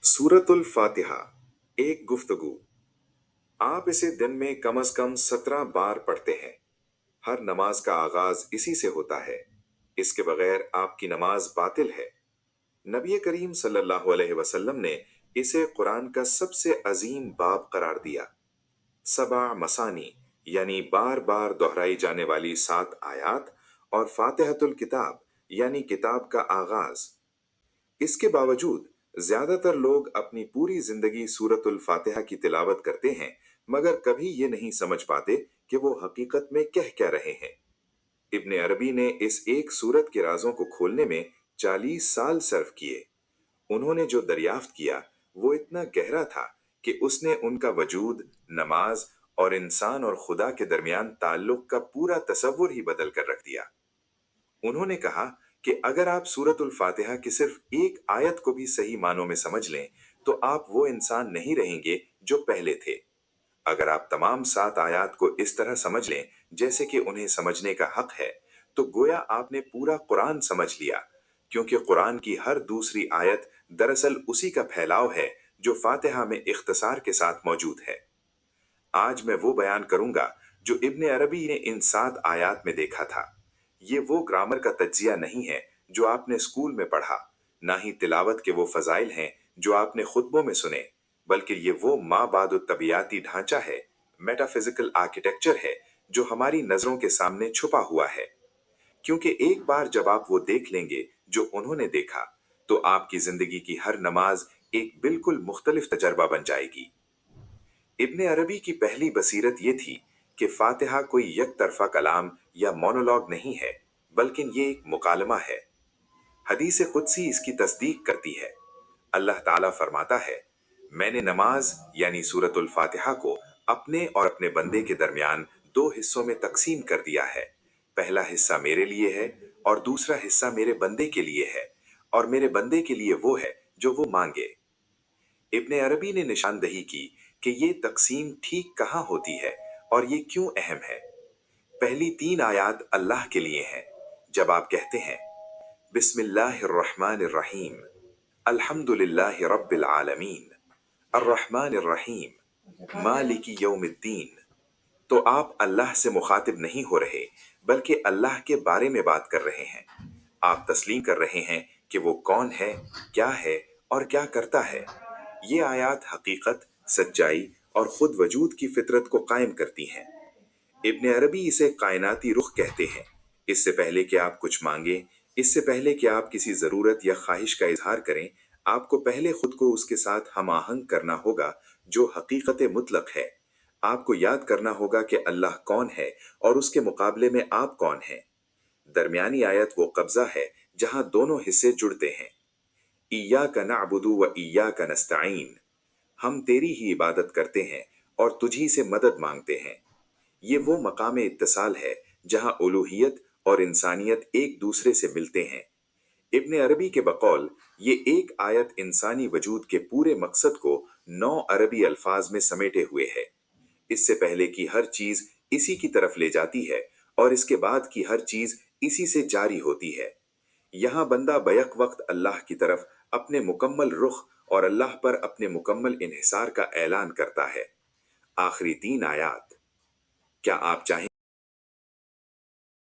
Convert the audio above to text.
सूरतुल फातिहा एक गुफ्तगू। आप इसे दिन में कम से कम 17 बार पढ़ते हैं। हर नमाज का आगाज इसी से होता है। इसके बगैर आपकी नमाज बातिल है। नबी करीम सल्लल्लाहु अलैहि वसल्लम ने इसे कुरान का सबसे अजीम बाब करार दिया। सबा मसानी यानी बार बार दोहराई जाने वाली 7 आयात और फातिहतुल किताब यानी किताब का आगाज। इसके बावजूद ज्यादातर लोग अपनी पूरी जिंदगी सूरतुल फातिहा की तिलावत करते हैं, मगर कभी ये नहीं समझ पाते कि वो हकीकत में कह क्या रहे हैं। इब्ने अरबी ने इस एक सूरत के राजों को खोलने में 40 साल सर्फ किए। उन्होंने जो दरियाफ्त किया वो इतना गहरा था कि उसने उनका वजूद, नमाज और इंसान और खुदा के दरमियान ताल्लुक का पूरा तसव्वुर ही बदल कर रख दिया। उन्होंने कहा कि अगर आप सूरतुल फातिहा की सिर्फ एक आयत को भी सही मानों में समझ लें तो आप वो इंसान नहीं रहेंगे जो पहले थे। अगर आप तमाम 7 आयात को इस तरह समझ लें जैसे कि उन्हें समझने का हक है, तो गोया आपने पूरा कुरान समझ लिया, क्योंकि कुरान की हर दूसरी आयत दरअसल उसी का फैलाव है जो फातिहा में इख्तिसार के साथ मौजूद है। आज मैं वो बयान करूंगा जो इब्ने अरबी ने इन 7 आयात में देखा था। ये वो ग्रामर का तज्जिया नहीं है जो आपने स्कूल में पढ़ा, ना ही तिलावत के वो फजाइल हैं जो आपने खुतबों में सुने, बल्कि ये वो माबादु तबियाती ढांचा है, मेटाफिजिकल आर्किटेक्चर है जो हमारी नजरों के सामने छुपा हुआ है। क्योंकि एक बार जब आप वो देख लेंगे जो उन्होंने देखा, तो आपकी जिंदगी की हर नमाज एक बिल्कुल मुख्तलिफ तजर्बा बन जाएगी। इब्ने अरबी की पहली बसीरत ये थी कि फातिहा कोई एक तरफा कलाम या मोनोलॉग नहीं है, बल्कि ये एक मुकालमा है। हदीस कुदसी इसकी तस्दीक करती है। अल्लाह ताला फरमाता है, मैंने नमाज यानी सूरतुल फातिहा को अपने और अपने बंदे के दरमियान 2 हिस्सों में तकसीम कर दिया है। पहला हिस्सा मेरे लिए है और दूसरा हिस्सा मेरे बंदे के लिए है, और मेरे बंदे के लिए वो है जो वो मांगे। इब्ने अरबी ने निशानदही की कि ये तकसीम ठीक कहाँ होती है और ये क्यों अहम है। पहली 3 आयात अल्लाह के लिए हैं। जब आप कहते हैं बिस्मिल्लाहिर्रहमानिर्रहीम, अल्हम्दुलिल्लाहि रब्बिल आलमीन, अर्रहमानिर्रहीम, मालिकी यौमिद्दीन, तो आप अल्लाह से मुखातिब नहीं हो रहे, बल्कि अल्लाह के बारे में बात कर रहे हैं। आप तस्लीम कर रहे हैं कि वो कौन है और क्या करता है। ये आयात हकीकत, सच्चाई और खुद वजूद की फितरत को कायम करती हैं। इब्ने अरबी इसे कायनाती रुख कहते हैं। इससे पहले कि आप कुछ मांगे, इससे पहले कि आप किसी जरूरत या ख्वाहिश का इजहार करें, आपको पहले खुद को उसके साथ हम आहंग करना होगा जो हकीकत मुतलक है। आपको याद करना होगा कि अल्लाह कौन है और उसके मुकाबले में आप कौन हैं। दरमियानी आयत वो कब्जा है जहां दोनों हिस्से जुड़ते हैं। इय्याका नअबुदु व इय्याका नस्तईन, हम तेरी ही इबादत करते हैं और तुझी से मदद मांगते हैं। ये वो मकाम इत्तिसाल है जहां उलूहियत और इंसानियत एक दूसरे से मिलते हैं। इब्ने अरबी के बकौल ये एक आयत इंसानी वजूद के पूरे मकसद को 9 अरबी अल्फाज में समेटे हुए है। इससे पहले की हर चीज इसी की तरफ ले जाती है और इसके बाद की हर चीज इसी से जारी होती है। यहाँ बंदा बैक वक्त अल्लाह की तरफ अपने मुकम्मल रुख और अल्लाह पर अपने मुकम्मल इन्हिसार का ऐलान करता है। आखिरी 3 आयात, क्या आप चाहें